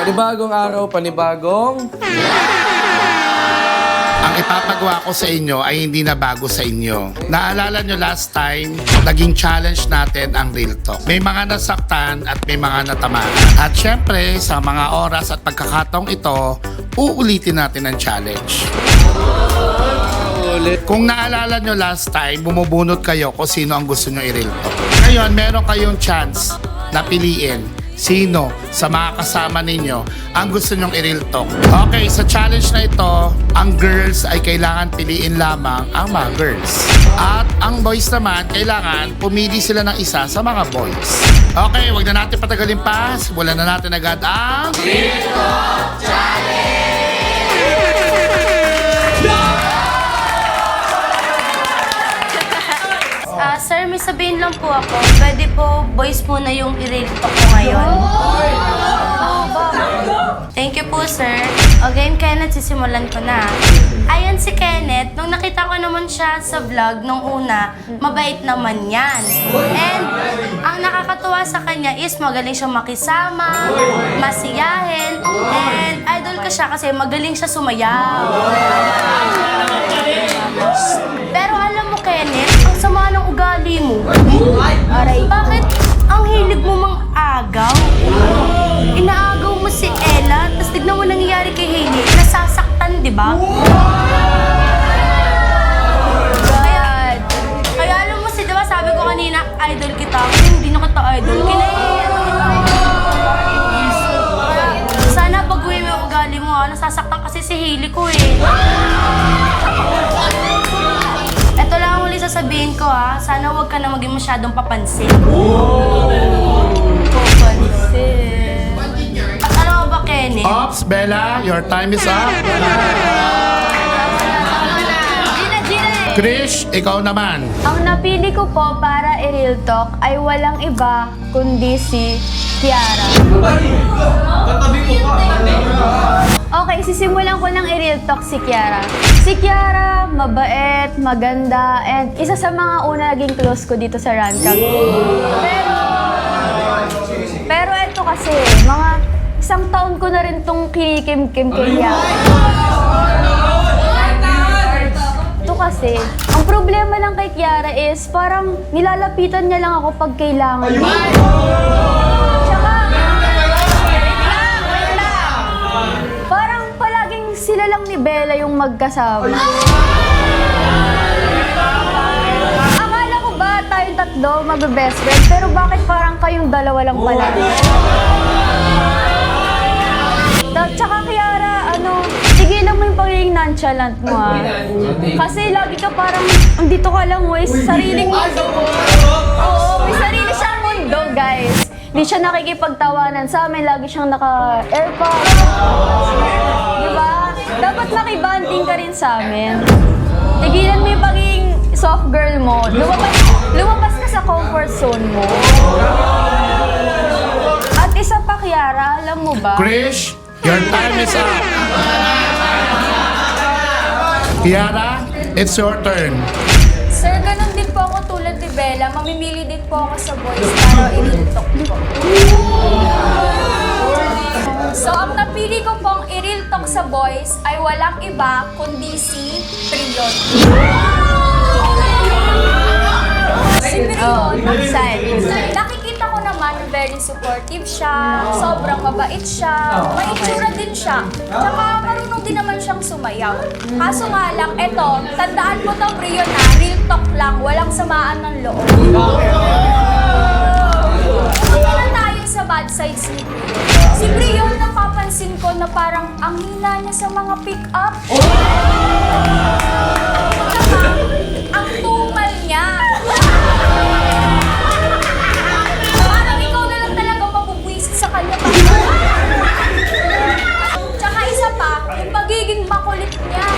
Panibagong araw, panibagong... Ang ipapagawa ko sa inyo ay hindi na bago sa inyo. Naalala nyo last time, naging challenge natin ang Real Talk. May mga nasaktan at may mga natamaan. At syempre, sa mga oras at pagkakataong ito, uulitin natin ang challenge. Kung naalala nyo last time, bumubunot kayo kung sino ang gusto nyo i-Real Talk. Ngayon, meron kayong chance na piliin sino sa mga kasama ninyo ang gusto nyong i-Real Talk. Okay, sa challenge na ito, ang girls ay kailangan piliin lamang ang mga girls. At ang boys naman, kailangan pumili sila ng isa sa mga boys. Okay, wag na natin patagalin pa. Simulan na natin agad ang Real Talk Challenge! Sir, may sabihin lang po ako. Pwede po boys muna yung i-Real Talk ko ngayon. Thank you po, sir. Okay, Kenneth, sisimulan ko na. Ayan si Kenneth, nung nakita ko naman siya sa vlog nung una, mabait naman yan. And ang nakakatuwa sa kanya is magaling siya makisama, masiyahin, and idol ko siya kasi magaling siya sumayaw. Pero alam mo, Kenneth, ang sama ng ugali mo. Aray, bakit ang hilig mo mang agaw? Inaagaw mo si Ella, tapos tignan mo nangyayari kay Hailey. Nasasaktan, di ba? Kaya alam mo di ba sabi ko kanina, idol kita. Hindi na kita idol. Sana baguhin mo yung ugali mo. Nasasaktan kasi si Hailey ko eh. Ito lang ang huli sasabihin ko ha. Sana huwag ka na maging masyadong papansin. Papansin. At alam mo ba, Kenny? Ops, Bella, your time is up. Gina. Krish, ikaw naman. Ang napili ko po para i-Real Talk ay walang iba kundi si Kiara. Okay, sisimulan ko ng i-Real Talk si Kiara. Si Kiara, mabait, maganda, and isa sa mga una naging close ko dito sa Rancag. Pero ito kasi, mga isang taon ko na rin tong kinikim-kim kay Kiara. Ito kasi, ang problema lang kay Kiara is parang nilalapitan niya lang ako pag kailangan niya. Tsaka, parang palaging sila lang ni Bella yung magkasama. Akala ko ba tayong tatlo magbe-best friend, pero bakit parang kayong dalawa lang pala? Tsaka Kiara, tigilan mo yung pagiging nonchalant mo ha. Kasi lagi ka parang, andito ka lang mo, sariling mundo. Oo, may sarili siyang mundo, guys. Hindi siya nakikipagtawanan sa amin, lagi siyang naka-airpods. Diba? Dapat makibanding ka rin sa amin. Tigilan mo yung pagiging soft girl mo. Lumabas ka sa comfort zone mo. At isa pa, Kiara, alam mo ba? Krish, your time is up. Kiara, it's your turn. Sir, ganun din po ako tulad ni Bella. Mamimili din po ako sa boys para i-Real Talk po. So, ang napili ko pong i-Real Talk sa boys ay walang iba kundi si Prion. Si Prion, nakikita ko naman very supportive siya, sobrang mabait siya, may itsura din siya, tsaka marunong din naman siyang sumayaw. Kaso nga lang, eto, tandaan mo to, Prion na, Real Talk lang, walang samaan ng loob. Punta na tayo sa bad sides ni Prion. Si Prion, napapansin ko na parang ang hina niya sa mga pick-up. Tsaka, ang tumal niya. Parang ikaw na lang talaga mabubwisit sa kanya. Tsaka isa pa, yung pagiging makulit niya.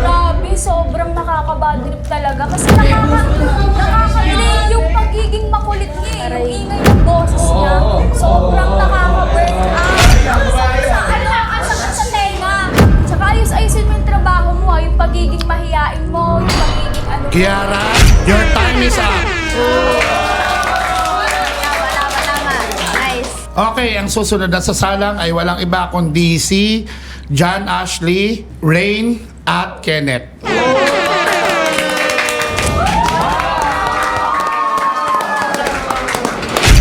Grabe, sobrang nakakabadrip talaga. Kasi nakaka-relate yung pagiging makulit niya. Yung ingay ng boses niya. Sobrang nakaka-burn out. Sakit sa tenga. Tsaka ayos-ayusin mo yung trabaho mo. Yung pagiging mahiyain mo, yung pagiging Okay, ang susunod na sasalang ay walang iba kundi si John Ashley, Rain, at Kenneth.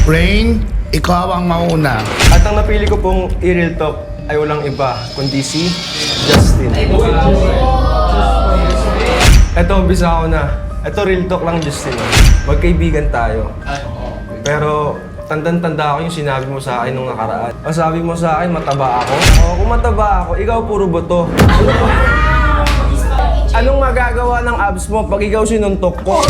Rain, ikaw ang mauna. At ang napili ko pong i-real talk ay walang iba kundi si Justin. Ito, umpisa ako na. Ito, real talk lang, Justin. Magkaibigan tayo. Pero, tandang-tanda ako yung sinabi mo sa akin nung nakaraan. Ang sabi mo sa akin, mataba ako. Oo, kung mataba ako, ikaw puro buto. Anong magagawa ng abs mo pag ikaw sinuntok ko?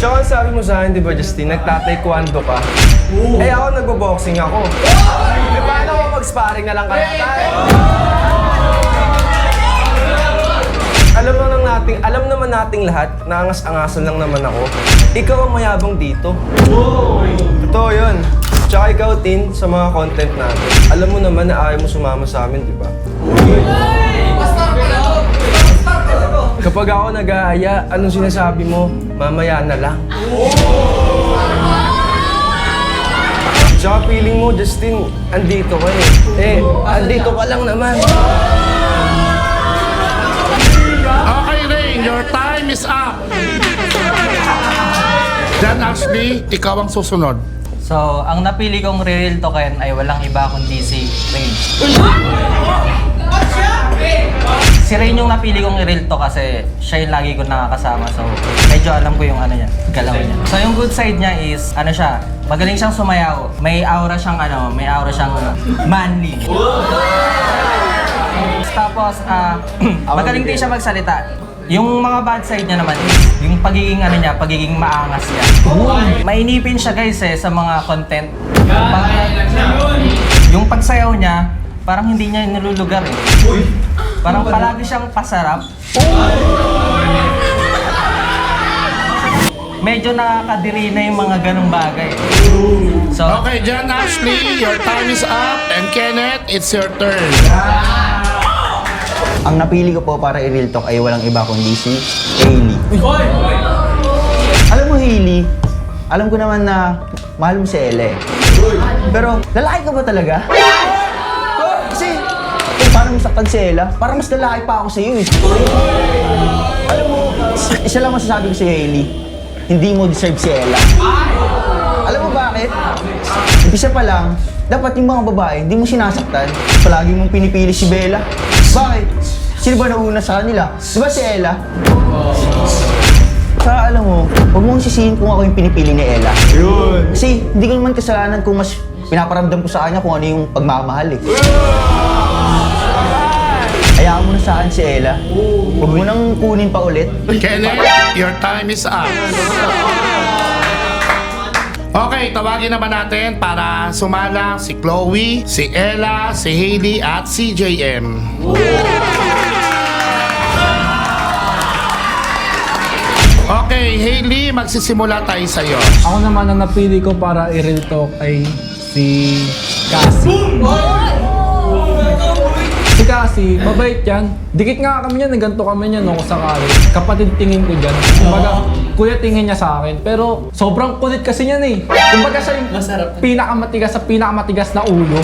So, ang sabi mo sa akin, di ba, Justin, nagtataekwondo ka? Eh, ako nagbo-boxing ako. Eh, paano ako mag-sparring na lang kaya tayo? Alam naman nating lahat, naangas-angasan lang naman ako. Ikaw ang mayabang dito. Totoo yun. Tsaka ikaw, Tin, sa mga content natin. Alam mo naman na ayaw mo sumama sa amin, di ba? Kapag ako nag-aaya, anong sinasabi mo? Mamaya na lang. Tsaka feeling mo, Justin, andito ka eh. Andito ka lang naman. Okay, Rain, your time is up. John Ashley, ikaw ang susunod. So, ang napili kong real token ay walang iba kundi si Rain. Si Rain yung napili kong i-real to kasi siya yung lagi ko nakakasama. So, medyo alam ko yung ano niya, galaw niya. So, yung good side niya is, ano siya, magaling siyang sumayaw. May aura siyang manly. Tapos, magaling din siya magsalita. Yung mga bad side niya naman is, yung pagiging maangas niya. Mainipin siya guys sa mga content. Yung pagsayaw niya, parang hindi niya nilulugar eh. Parang palagi siyang pasarap. Medyo nakakadiri na yung mga ganong bagay. So, Okay, John Ashley, your time is up. And Kenneth, it's your turn. Ang napili ko po para i-real talk ay walang iba kundi si Hailey. Alam mo, Hailey, alam ko naman na mahal mo si Ella eh. Pero, lalaki ka ba talaga? Kasi, kung paano masaktan si Ella, parang mas lalaki pa ako sa iyo eh. Alam mo, isa lang masasabi ko si Hailey, hindi mo deserve si Ella. Alam mo bakit? Umpisa pa lang, dapat yung mga babae, hindi mo sinasaktan. Palagi mong pinipili si Bella. Bakit? Sino ba nauna sa kanila? Di ba si Ella? Saka alam mo, huwag mong sisihin kung ako yung pinipili ni Ella. Yun. Kasi hindi ko naman kasalanan kung mas pinaparamdam ko sa kanya kung ano yung pagmamahal eh. Hayaan mo na sa akin si Ella. Huwag mo nang kunin pa ulit. Kenneth, your time is up. Okay, tawagin naman natin para sumala si Chloe, si Ella, si Hailey, at si JM. Okay, Hailey, magsisimula tayo sa'yo. Ako naman ang napili ko para i-real talk ay si Cassie. Si Cassie, mabait yan. Dikit nga kami yan, ganito kami yan nung sakali. Kapatid tingin ko dyan. Kumbaga, kuya tingin niya sa akin. Pero sobrang kulit kasi niyan eh. Kumbaga siya yung pinakamatigas na ulo.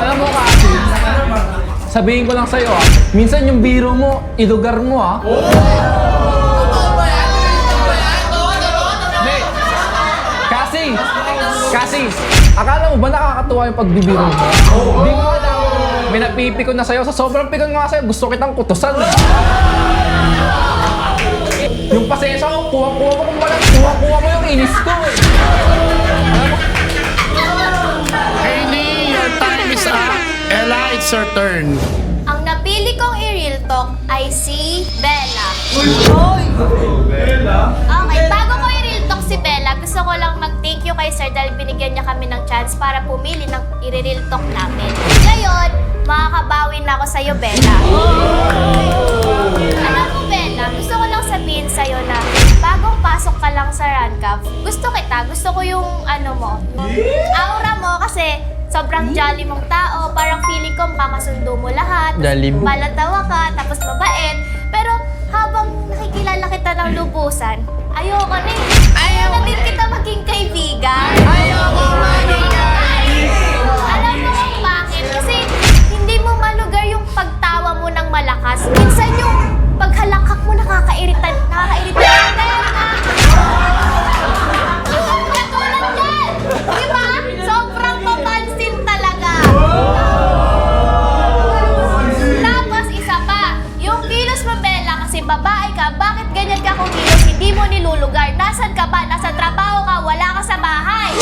Alam mo Cassie, sabihin ko lang sa'yo minsan yung biro mo, ilugar mo Cassie, akala mo ba nakakatuwa yung pagbibiro mo? Hindi mo alam. May napipikon na sa'yo. Sa sobrang pikon nga sa'yo, gusto kitang kutusan eh. Yung pasensya ko, kuha-kuha mo kung walang kuha-kuha mo yung inis ko eh. Hailey, your time is up. Ella, it's your turn. Ang napili kong i-real talk ay si Bella. Okay, bago ko i-real talk si Bella, gusto ko lang mag-thank you kay Sir dahil binigyan niya kami ng chance para pumili ng i-real talk namin. Ngayon, makakabawi na ako sa'yo, Bella. Alam mo, Bella, gusto ko lang sabihin sa'yo na bagong pasok ka lang sa Rancaf, gusto ko yung aura mo kasi sobrang jolly mong tao, parang feeling ko makakasundo mo lahat, palatawa ka, tapos mabait. Pero habang nakikilala kita ng ng lubusan, ayoko na eh. Ayaw na din kita maging kaibigan. Ayoko maging Alam mo kung bakit? Kasi hindi mo malugar yung pagtawa mo ng malakas. Minsan yung paghalakak mo nakakairita na yung katulad yan! Di ba? Sobrang papansin talaga. Tapos isa pa, yung kilos mo, Bella, kasi babae ka, bakit ganyan ka kumilos? Hindi mo nilulugar. Nasaan ka ba? Nasa trabaho ka, wala ka sa bahay.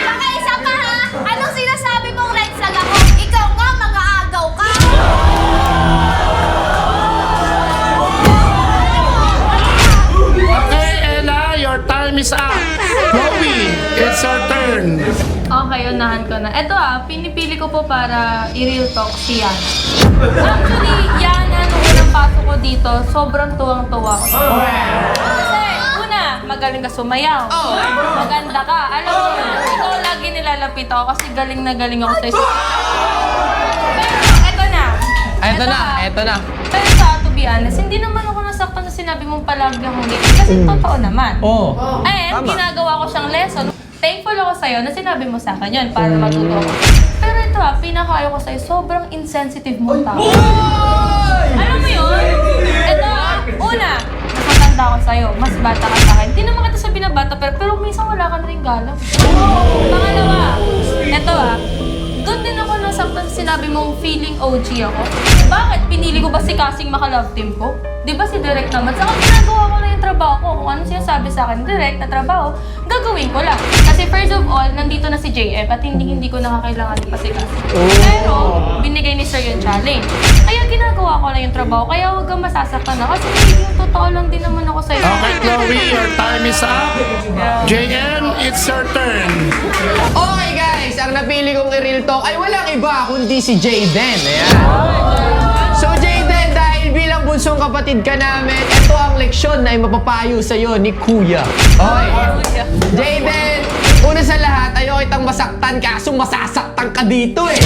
Saka isa pa ha, anong sinasabi mong red flag ako? Ikaw nga, mga agaw ka. Okay, Ella, your time is up. Chloe, it's your turn. Okay, unahan ko na. Ito pinipili ko po para i-real talk si Yana. Actually, Yana, nung unang pasok ko dito, sobrang tuwang-tuwa ko. Kasi, una, magaling ka sumayaw. Maganda ka. Alam mo, ikaw lagi nilalapit ako kasi galing na galing ako sa'yo. Pero, eto na. Pero to be honest, hindi naman ako nasaktan na sinabi mong palagi akong late. Kasi totoo naman. And, ginagawa ko siyang lesson. Thankful ako sa'yo na sinabi mo sa akin yun para matuto ako. Pero ito pinakayo ko sa'yo, sobrang insensitive mong tao. Alam mo yun? Ito una, nakatanda ako sa'yo, mas bata ka sa akin. Hindi naman kita sabi na bata, pero minsan wala ka na rin galang. Pangalawa, ito doon din ako nasaktan sa sinabi mong feeling OG ako. Bakit? Pinili ko ba si Casing maka-love team ko? Di ba si Direk naman? Saka ginagawa ko na yung trabaho ko. Kung ano sinasabi sa akin, Direk na trabaho, gagawin ko lang. Kasi first of all, nandito na si JF at hindi ko nakakailangan pa si Casing. Pero, binigay ni Sir yung challenge. Kaya ginagawa ko na yung trabaho. Kaya huwag kang masasaktan na. Kasi yung totoo lang din naman ako sa'yo. Okay, Chloe, your time is up. JM, it's your turn. Okay guys, ang napili kong i-real talk ay walang iba kundi si Jayden. Ayan. So Jayden, dahil bilang bunsong kapatid ka namin, ito ang leksyon na mapapayo sa'yo ni Kuya. Okay. Jayden, una sa lahat, ayaw kitang masaktan kaso masasaktan ka dito eh.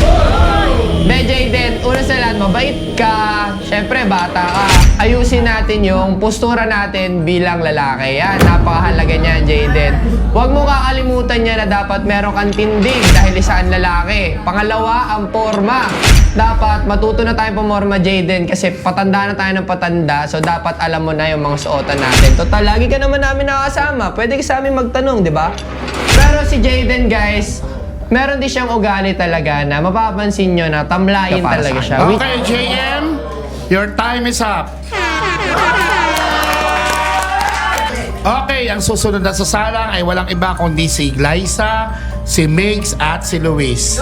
Jayden, una sa lahat, mabait ka. Siyempre, bata ka. Ayusin natin yung postura natin bilang lalaki. Yan, napakahalaga niyan, Jayden. Huwag mo kakalimutan niya na dapat meron kang tindig dahil isang lalaki. Pangalawa, ang forma. Dapat matuto na tayong pumorma, Jayden, kasi patanda na tayo ng patanda. So, dapat alam mo na yung mga suotan natin. Total, lagi ka naman namin nakasama. Pwede ka sa amin magtanong, di ba? Pero si Jayden, guys, meron din siyang ugali talaga na mapapansin nyo na tamlayin talaga siya. Okay, JM, your time is up. Okay, ang susunod na sasalang ay walang iba kundi si Glyza, si Migs at si Luis.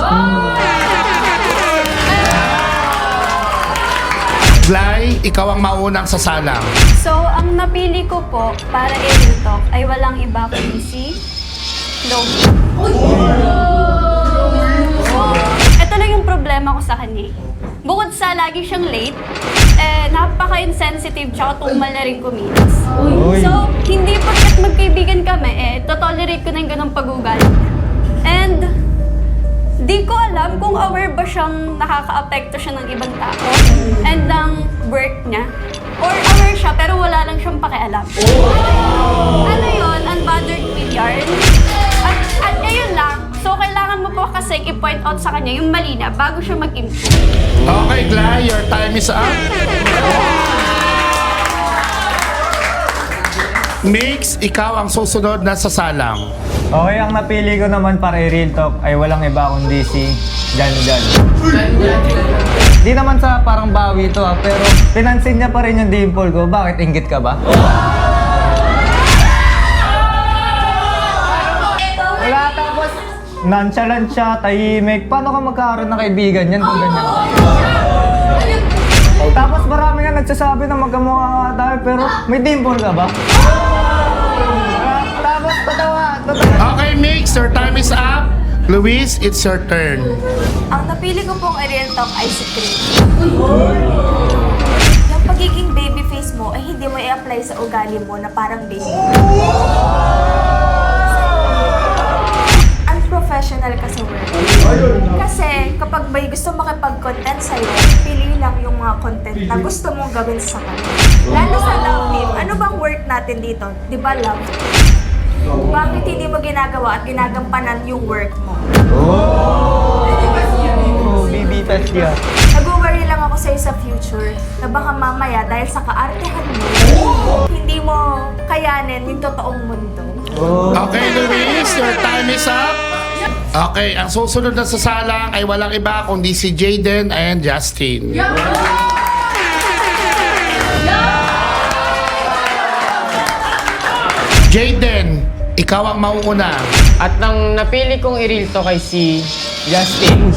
Gly, ikaw ang maunang sasalang. So, ang napili ko po para i-real talk ay walang iba kundi si Chloe. Ito lang yung problema ko sa kanya. Bukod sa lagi siyang late, napaka-insensitive tsaka tumal na rin kumilos. So, hindi porket magkaibigan kami, to-tolerate ko na yung ganong pag-ugali. And, di ko alam kung aware ba siyang nakaka-apekto siya ng ibang tao and ng work niya. Or aware siya pero wala lang siyang pakialam. Ano yun? Unbothered with yarn. At ayun lang. So, kailangan mo po kasi i-point out sa kanya yung mali na bago siya mag-improve. Okay, Gly, your time is up. Migs, ikaw ang susunod na sasalang. Okay, ang napili ko naman para i-real talk ay walang iba kundi si Janjan. Di naman sa parang bawi ito pero pinansin niya pa rin yung dimple ko. Bakit? Inggit ka ba? Wala, tapos nonchalant siya, tahimik. Paano ka magkakaroon ng kaibigan yan kung ganyan? Tapos marami nga nagsasabi na magkamukha nga tayo pero may dimple ka ba? Tapos tatawa. Okay, Migs, your time is up. Luis, it's your turn. Ang napili ko pong i-real talk ay si Chris. Yung pagiging baby face mo ay hindi mo i-apply sa ugali mo na parang baby. Unprofessional professional ka sa work. Kasi kapag may gusto makipag-content sa'yo, pili lang yung mga content na gusto mong gawin sa kanila. Lalo sa love team, ano bang work natin dito? Di ba love? Bakit hindi mo ginagawa at ginagampanan yung work mo? Bibitas niya. Nag-worry lang ako sa'yo sa future na baka mamaya dahil sa kaartehan mo, hindi mo kayanin yung totoong mundo. Okay, Luis, your time is up. Okay, ang susunod na sasalang ay walang iba kundi si Jayden and Justin. Jayden, ikaw ang mauuna. At nang napili kong i-real talk kay si Justin.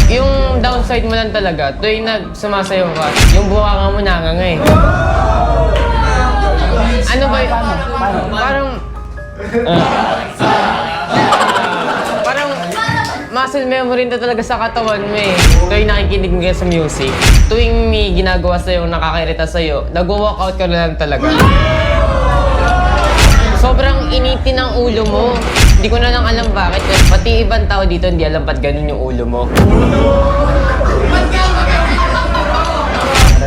Yung downside mo lang talaga, tuwing sumasayaw ka, yung buka mo nangangay. Ano ba yun? Parang muscle memory na talaga sa katawan mo eh. Tuwing nakikinig ka sa music, tuwing may ginagawa sa'yo, nakakairita sa'yo, nag-walkout ka na lang talaga. Sobrang initin ang ulo mo. Hindi ko na lang alam bakit. Pati ibang tao dito hindi alam ba't ganun yung ulo mo.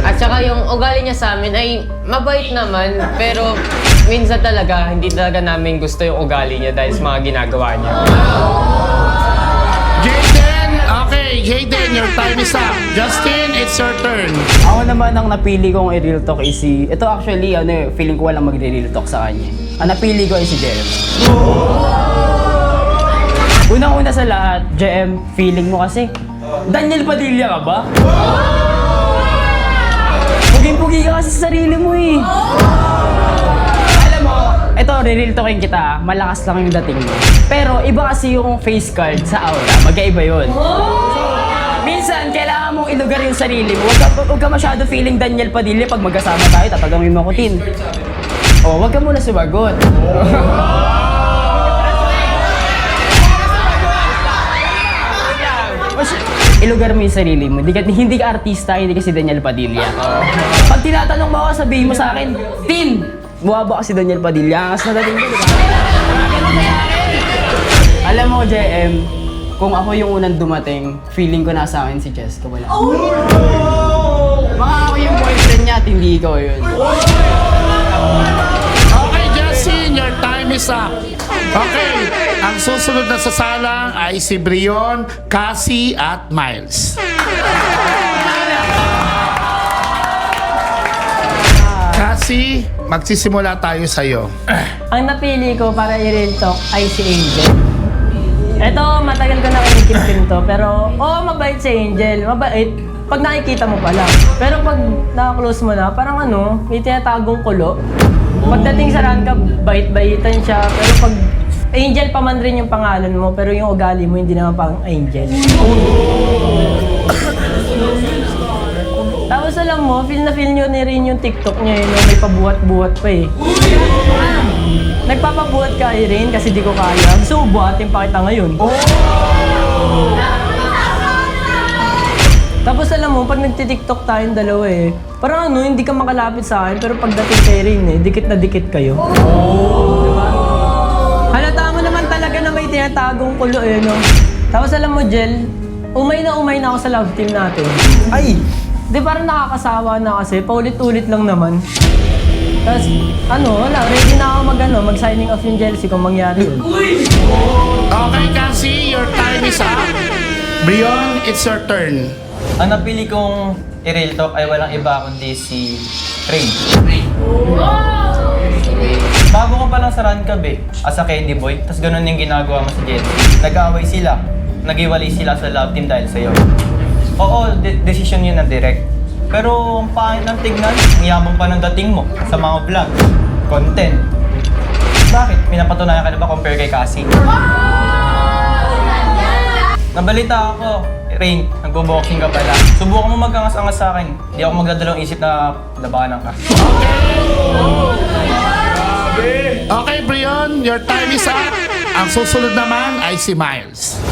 At saka yung ugali niya sa amin ay mabait naman, pero minsan talaga, hindi talaga namin gusto yung ugali niya dahil sa mga ginagawa niya. Jayden, okay, Jayden, your time is up. Justin, it's your turn. Ako naman ang napili kong i-real talk is si... Ito actually, feeling ko walang magre-real talk sa kanya. Ang napili ko ay si JM. Unang-una sa lahat, JM, feeling mo kasi, Daniel Padilla ka ba? Puging-pugi ka kasi sa sarili mo eh. Alam mo, ito, re-real talking kita, malakas lang yung dating mo. Pero iba kasi yung face card sa aura, magkaiba yun. Minsan, kailangan mong ilugar yung sarili mo. Huwag ka masyado feeling Daniel Padilla pag magkasama tayo, tatagawin mo ko, Tin. Oh, huwag ka muna sumagot. Ilugar mo yung sarili mo. Hindi ka artista, hindi ka si Daniel Padilla. Pag tinatanong mo ako, sabihin mo sa akin, Tin! Mukha ba kasi Daniel Padilla? Angas na dating ko, diba? Alam mo, JM, kung ako yung unang dumating, feeling ko nasa akin si Jessica. Wala. Baka ako yung boyfriend niya at hindi ikaw yun. Okay, Justin, your time is up. Okay, ang susunod na sasalang ay si Brion, Cassie at Miles. Cassie, magsisimula tayo sa'yo. Ang napili ko para i-real talk ay si Angel. Eto, matagal ko na kinikip to, pero mabait si Angel. Mabait. Pag nakikita mo pa lang. Pero pag naka-close mo na, parang may tinatagong kulo. Pagdating sa rank, bait-baitan siya. Pero pag Angel pa man rin yung pangalan mo, pero yung ugali mo hindi naman pang Angel. Tapos alam mo, feel nyo na rin yung TikTok niya no? May pabuhat-buhat pa eh. Nagpapabuhat ka rin kasi di ko kaya. Gusto mo buhatin pa kita ngayon. Tapos alam mo, pag nagti-TikTok tayong dalawa eh, parang hindi ka makalapit sa akin, pero pagdating kay Rain eh, dikit na dikit kayo. Diba? Halata mo naman talaga na may tinatagong kulo eh, no? Tapos alam mo, Jel, umay na ako sa love team natin. Ay! Di parang nakakasawa na kasi, paulit-ulit lang naman. Tapos, wala, ready na ako mag-signing off yung jealousy kung mangyari yun. Okay, Cassie, your time is up. Brion, it's your turn. Ang napili kong i-real talk ay walang iba kundi si Rain. Bago ko pa lang sa Rancab as a candy boy, tas ganun yung ginagawa mo sa jealousy. Nag-aaway sila, nag-iwalay sila sa love team dahil sa'yo. Oo, decision yun na direct. Pero ang pangit ng tignan, ang yabang pa ng dating mo sa mga vlog, content. Bakit? Pinapatunayan ka na ba compare kay Cassie? Nabalita ako, Rain, nagbo-boxing ka pala. Subukan mo mag-angas-angas sa akin. Di ako magdadalawang isip na labanan ka. Okay, Brion, your time is up. Ang susunod naman ay si Miles.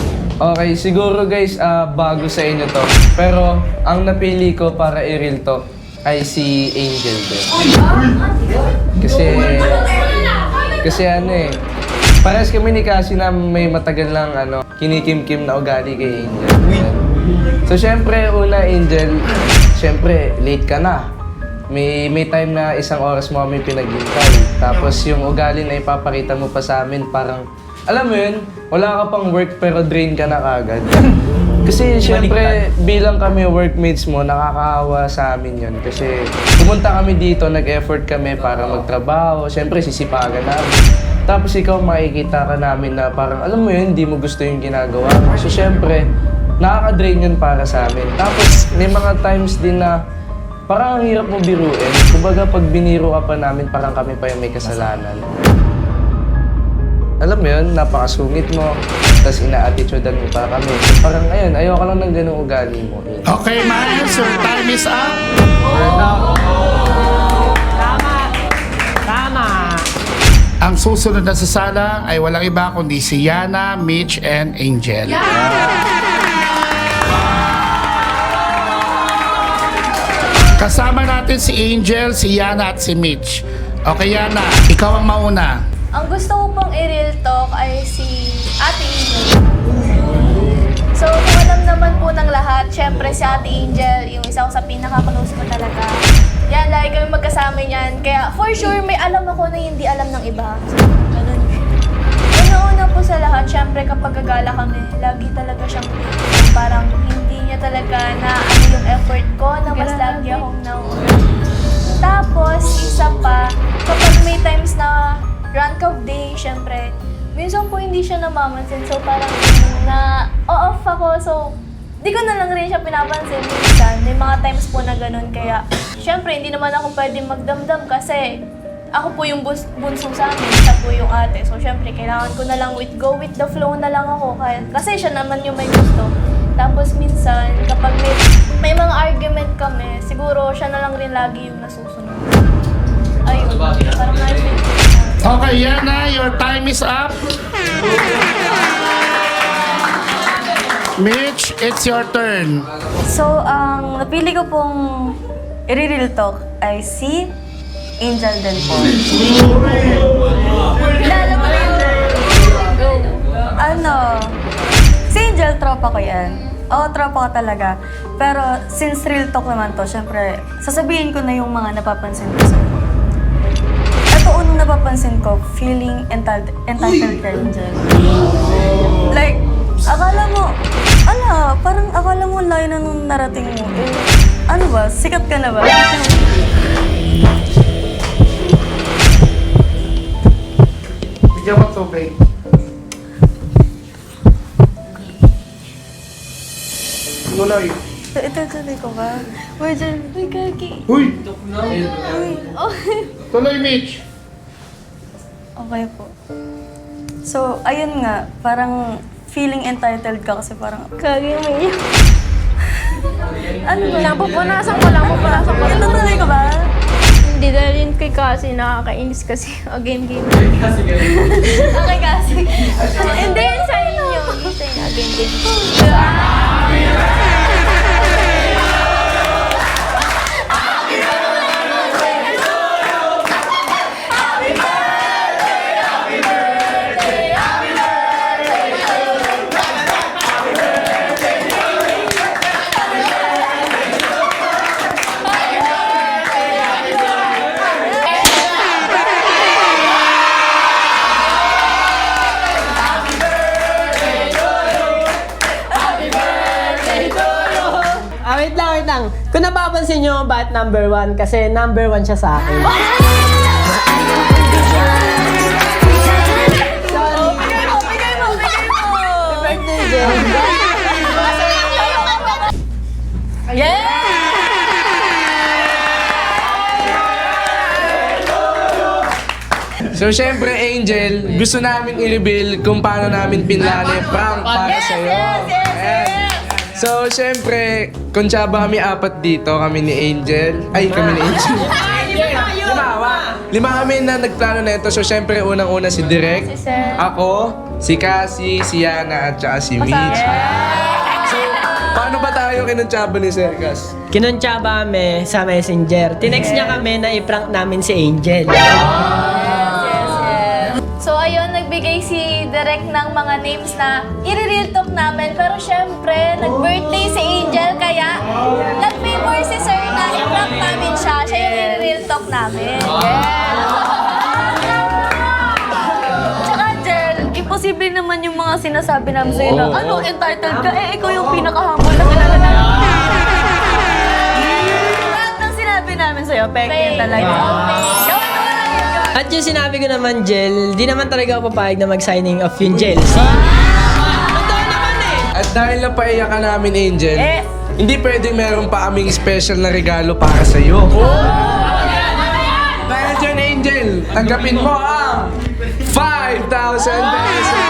Okay, siguro guys, bago sa inyo to. Pero ang napili ko para i-real talk ay si Angel din. Kasi Parehas kami ni Cassie na may matagal lang kinikim-kim na ugali kay Angel. So syempre, una Angel, syempre late ka na. May time na 1 oras mo kami pinaghintay. Tapos yung ugali na ipapakita mo pa sa amin, parang, alam mo yun, wala ka pang work pero drain ka na kagad. Kasi syempre, bilang kami workmates mo, nakakaawa sa amin yun. Kasi pumunta kami dito, nag-effort kami para magtrabaho. Syempre, sisipagan namin. Tapos ikaw makikita ka namin na parang, alam mo yun, hindi mo gusto yung ginagawa mo. So syempre, nakaka-drain yun para sa amin. Tapos may mga times din na parang ang hirap mo biruin. Kumbaga pag biniro ka pa namin, parang kami pa yung may kasalanan. Alam mo yun, napakasungit mo, tapos ina-attitudean mo pa kami. So parang ayun, ayoko lang ng ganung ugali mo. Okay, Marius, your time is up. Tama! Ang susunod na sasala ay walang iba kundi si Yana, Mitch, and Angel. Kasama natin si Angel, si Yana at si Mitch. Okay, Yana, ikaw ang mauna. Ang gusto ko pong i-real talk ay si Ate Angel. So, kung alam naman po ng lahat, syempre si Ate Angel, yung isa ko sa pinaka-close ko talaga. Yan, lagi kami magkasama niyan. Kaya for sure, may alam ako na hindi alam ng iba. So, ganun. Una-una po sa lahat, syempre kapag gagala kami, lagi talaga siyang parang hindi niya talaga na ano yung effort ko, na mas lagi akong nauuna. Tapos, isa pa, kapag may times na rank of day, syempre, minsan po hindi siya namamansin. So parang na-off ako. So, di ko na lang rin siya pinapansin minsan. May mga times po na ganun. Kaya, syempre, hindi naman ako pwedeng magdamdam kasi ako po yung bunso sa amin. Siya po yung ate. So, syempre, kailangan ko na lang go with the flow na lang ako. Kasi siya naman yung may gusto. Tapos minsan, kapag may mga argument kami, siguro siya na lang rin lagi yung nasusunod. Ayun, parang naisip. Okay, Yana, your time is up. Mitch, it's your turn. So, ang napili ko pong i-real talk ay si Angel din po. Kilala mo rin. Si Angel, tropa ko yan. Oo, tropa ko talaga. Pero since real talk naman to, syempre, sasabihin ko na yung mga napapansin ko sa'yo. Ito unang napapansin ko, feeling entitled kay Angel. Like, parang akala mo layo na nung narating mo. Ano ba? Sikat ka na ba? Bigyan mo tubig. Tuloy. Ito ko ba? Uy, dyan. Uy, kaki. Uy! Uy. Tuloy, Mitch. Okay po. So, ayun nga, parang feeling entitled ka kasi parang kagi umiiyak. Ano ba? Napupunasan ko lang. Ito tuloy ko ba? Hindi dahil yun kay Cassie, nakakainis kasi again-game. Okay, kasi. Hindi yun sa inyo. Hindi sa inyo, again-game. Wait lang. Kung napapansin nyo, bakit number 1? Kasi number 1 siya sa akin. Bigay mo! Birthday girl. Yeah! So syempre Angel, gusto namin i-reveal kung paano namin pinlano yung prank para sa'yo. Ayan. So syempre, kung tsaba kami 4 dito, kami ni Angel. Ay, kami ni Angel. Lima kami na nagplano na ito. So syempre, unang-una si Direk, ako, si Cassie, si Yana, at saka si Mitch. So, paano ba tayo kinuntsaba ni Serkas? Kinuntsaba kami sa Messenger. Tinext niya kami na i-prank namin si Angel. So ayun, nagbigay si Direk ng mga names na i-real talk namin. Pero syempre, nag-birthday si Angel, kaya nag-favor si Sir na i-prank namin siya. Siya yung i-real talk namin. Tsaka, Jel, imposible naman yung mga sinasabi namin sa'yo na, ano, entitled ka? Eh, ikaw yung pinaka-humble na kilala namin. Lahat ng sinabi namin sa'yo, peke talaga. At yung sinabi ko naman, Jel, di naman talaga ako papayag na mag-signing off yung Jel. At dahil napaiyak ka namin, Angel, hindi pwedeng meron pa aming special na regalo para sa'yo. Dahil dyan, Angel, tanggapin mo ang 5,000 pesos!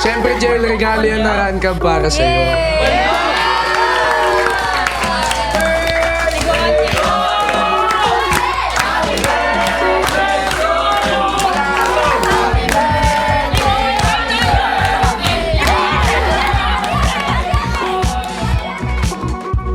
Siyempre, Jel, regalo yan na Run Cab para sa'yo.